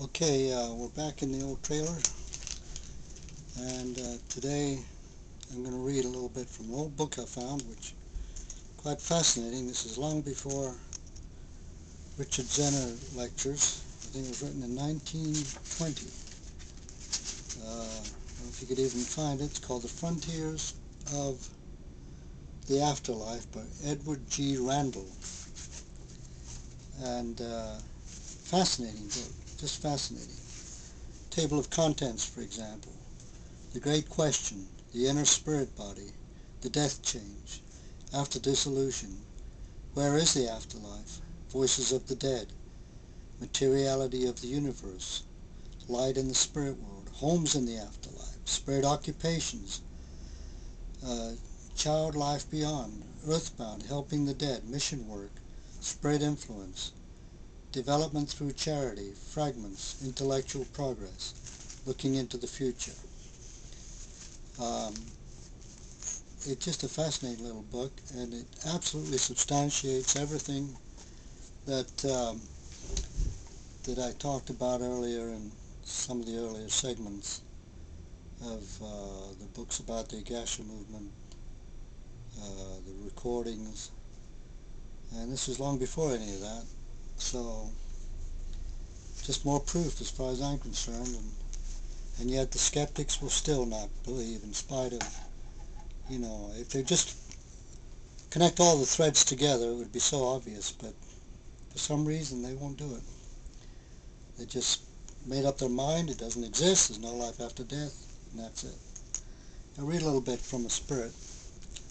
Okay, we're back in the old trailer, and today I'm going to read a little bit from an old book I found, which is quite fascinating. This is long before Richard Zenner lectures. I think it was written in 1920. I don't know if you could even find it. It's called The Frontiers of the Afterlife by Edward G. Randall. And fascinating book, just fascinating. Table of contents, for example. The Great Question, the Inner Spirit Body, the Death Change, After Dissolution, Where is the Afterlife, Voices of the Dead, Materiality of the Universe, Light in the Spirit World, Homes in the Afterlife, Spirit Occupations, Child Life Beyond, Earthbound, Helping the Dead, Mission Work, Spirit Influence, Development Through Charity, Fragments, Intellectual Progress, Looking into the Future. It's just a fascinating little book, and it absolutely substantiates everything that that I talked about earlier in some of the earlier segments of the books about the Akasha movement, the recordings, and this was long before any of that. So just more proof as far as I'm concerned, and yet the skeptics will still not believe, in spite of, if they just connect all the threads together, it would be so obvious, but for some reason they won't do it. They just made up their mind, it doesn't exist, there's no life after death, and that's it. I'll read a little bit from a spirit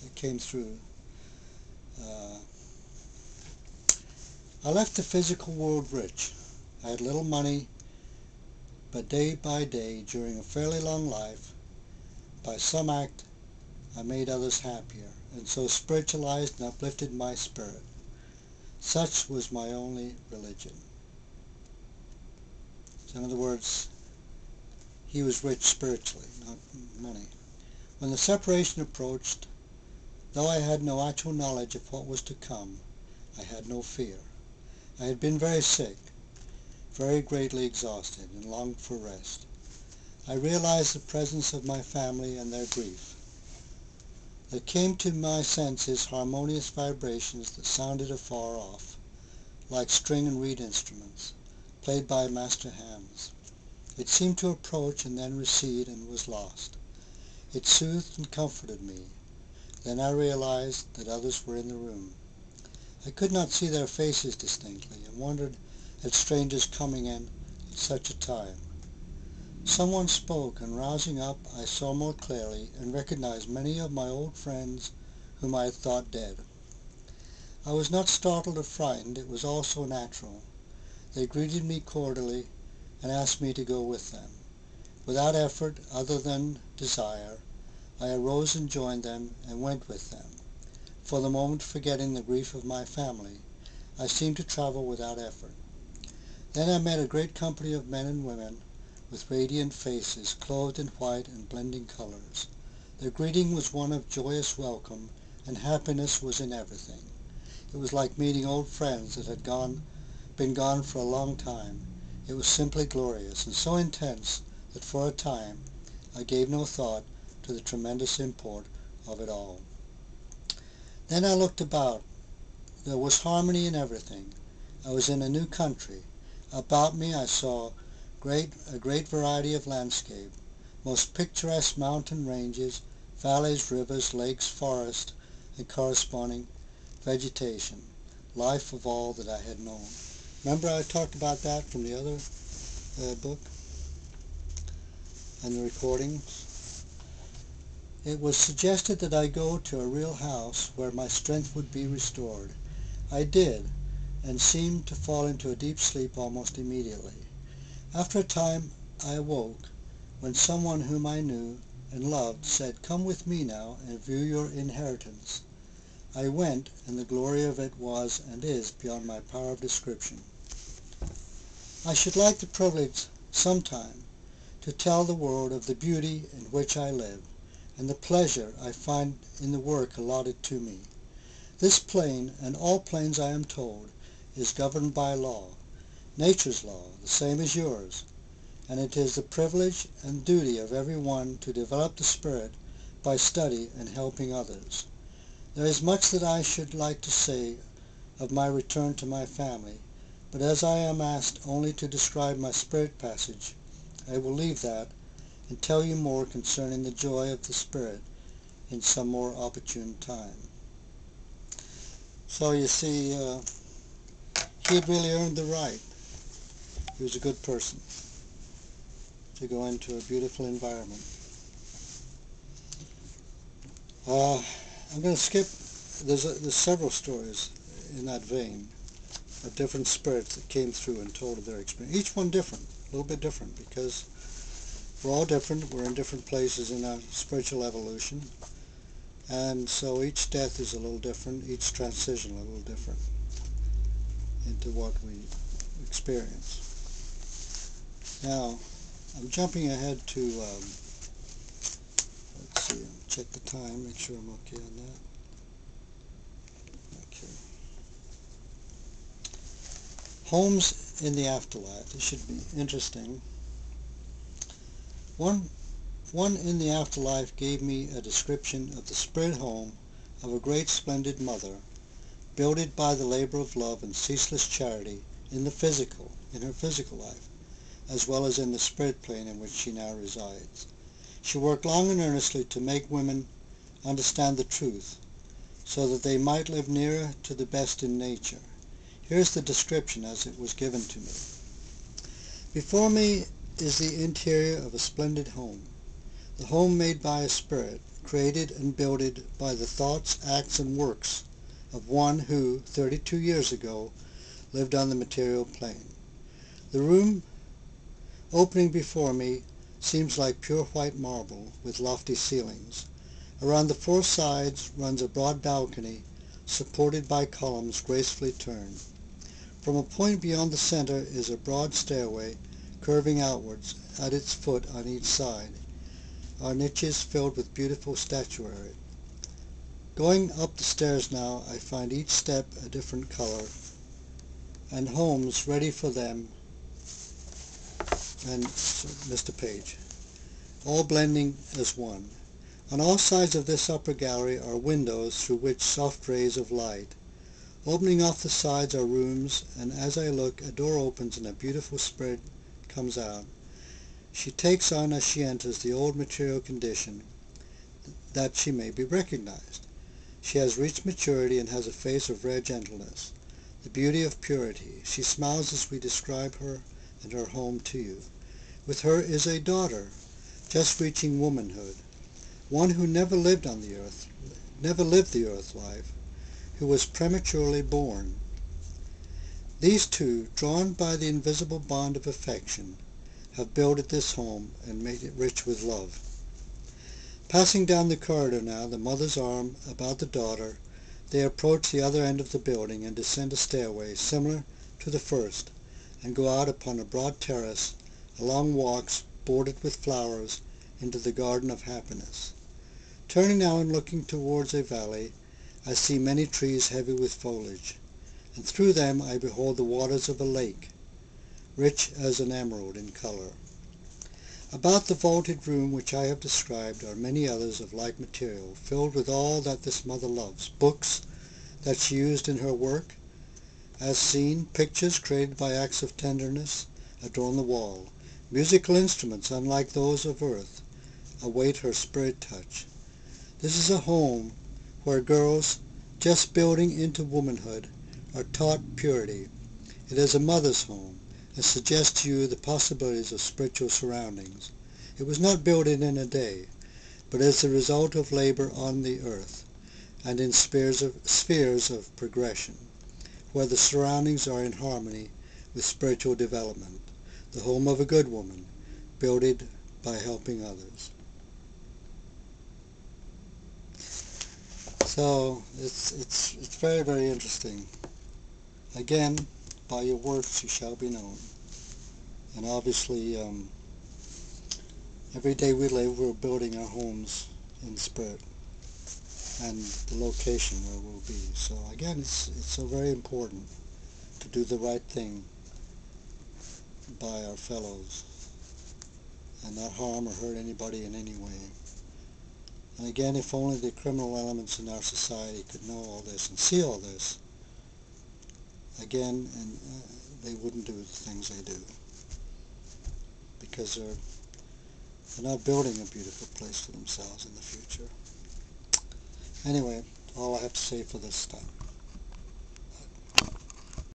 that came through. I left the physical world rich. I had little money, but day by day, during a fairly long life, by some act, I made others happier, and so spiritualized and uplifted my spirit. Such was my only religion. So in other words, he was rich spiritually, not money. When the separation approached, though I had no actual knowledge of what was to come, I had no fear. I had been very sick, very greatly exhausted, and longed for rest. I realized the presence of my family and their grief. There came to my senses harmonious vibrations that sounded afar off, like string and reed instruments, played by master hands. It seemed to approach and then recede and was lost. It soothed and comforted me. Then I realized that others were in the room. I could not see their faces distinctly, and wondered at strangers coming in at such a time. Someone spoke, and rousing up, I saw more clearly and recognized many of my old friends whom I had thought dead. I was not startled or frightened, it was all so natural. They greeted me cordially and asked me to go with them. Without effort other than desire, I arose and joined them and went with them. For the moment forgetting the grief of my family, I seemed to travel without effort. Then I met a great company of men and women with radiant faces, clothed in white and blending colors. Their greeting was one of joyous welcome, and happiness was in everything. It was like meeting old friends that had been gone for a long time. It was simply glorious, and so intense that for a time I gave no thought to the tremendous import of it all. Then I looked about. There was harmony in everything. I was in a new country. About me I saw a great variety of landscape, most picturesque mountain ranges, valleys, rivers, lakes, forests, and corresponding vegetation, life of all that I had known. Remember I talked about that from the other book and the recordings? It was suggested that I go to a real house where my strength would be restored. I did, and seemed to fall into a deep sleep almost immediately. After a time I awoke, when someone whom I knew and loved said, "Come with me now and view your inheritance." I went, and the glory of it was and is beyond my power of description. I should like the privilege, sometime, to tell the world of the beauty in which I live, and the pleasure I find in the work allotted to me. This plane, and all planes I am told, is governed by law. nature's law, the same as yours, and it is the privilege and duty of everyone to develop the spirit by study and helping others. There is much that I should like to say of my return to my family, but as I am asked only to describe my spirit passage, I will leave that and tell you more concerning the joy of the spirit in some more opportune time. So you see, he had really earned the right. He was a good person to go into a beautiful environment. I'm going to skip, there's several stories in that vein of different spirits that came through and told of their experience. Each one different, a little bit different, because we're all different. We're in different places in our spiritual evolution, and so each death is a little different, each transition a little different into what we experience. Now, I'm jumping ahead to, let's see, check the time, make sure I'm okay on that. Okay. Homes in the afterlife. This should be interesting. One in the afterlife gave me a description of the spirit home of a great splendid mother, builded by the labor of love and ceaseless charity in her physical life, as well as in the spirit plane in which she now resides. She worked long and earnestly to make women understand the truth, so that they might live nearer to the best in nature. Here's the description as it was given to me. Before me is the interior of a splendid home, the home made by a spirit, created and builded by the thoughts, acts, and works of one who, 32 years ago, lived on the material plane. The room opening before me seems like pure white marble with lofty ceilings. Around the four sides runs a broad balcony supported by columns gracefully turned. From a point beyond the center is a broad stairway curving outwards. At its foot on each side are niches filled with beautiful statuary. Going up the stairs now, I find each step a different color, and homes ready for them, and Mr. Page, all blending as one. On all sides of this upper gallery are windows through which soft rays of light. Opening off the sides are rooms, and as I look, a door opens and a beautiful spirit comes out. She takes on as she enters the old material condition, that she may be recognized. She has reached maturity and has a face of rare gentleness, the beauty of purity. She smiles as we describe her and her home to you. With her is a daughter, just reaching womanhood, one who never lived the earth life, who was prematurely born. These two, drawn by the invisible bond of affection, have builded this home and made it rich with love. Passing down the corridor now, the mother's arm about the daughter, they approach the other end of the building and descend a stairway similar to the first, and go out upon a broad terrace, along walks bordered with flowers, into the garden of happiness. Turning now and looking towards a valley, I see many trees heavy with foliage, and through them I behold the waters of a lake, rich as an emerald in color. About the vaulted room which I have described are many others of like material, filled with all that this mother loves. Books that she used in her work, as seen, pictures created by acts of tenderness, adorn the wall. Musical instruments, unlike those of earth, await her spirit touch. This is a home where girls, just building into womanhood, are taught purity. It is a mother's home, and suggests to you the possibilities of spiritual surroundings. It was not built in a day, but is the result of labor on the earth, and in spheres of progression, where the surroundings are in harmony with spiritual development. The home of a good woman, builded by helping others. So it's very, very interesting. Again, by your works you shall be known. And obviously, every day we live, we're building our homes in spirit and the location where we'll be. So again, it's so very important to do the right thing by our fellows and not harm or hurt anybody in any way. And again, if only the criminal elements in our society could know all this and see all this, again, and they wouldn't do the things they do, because they're not building a beautiful place for themselves in the future. Anyway, all I have to say for this time.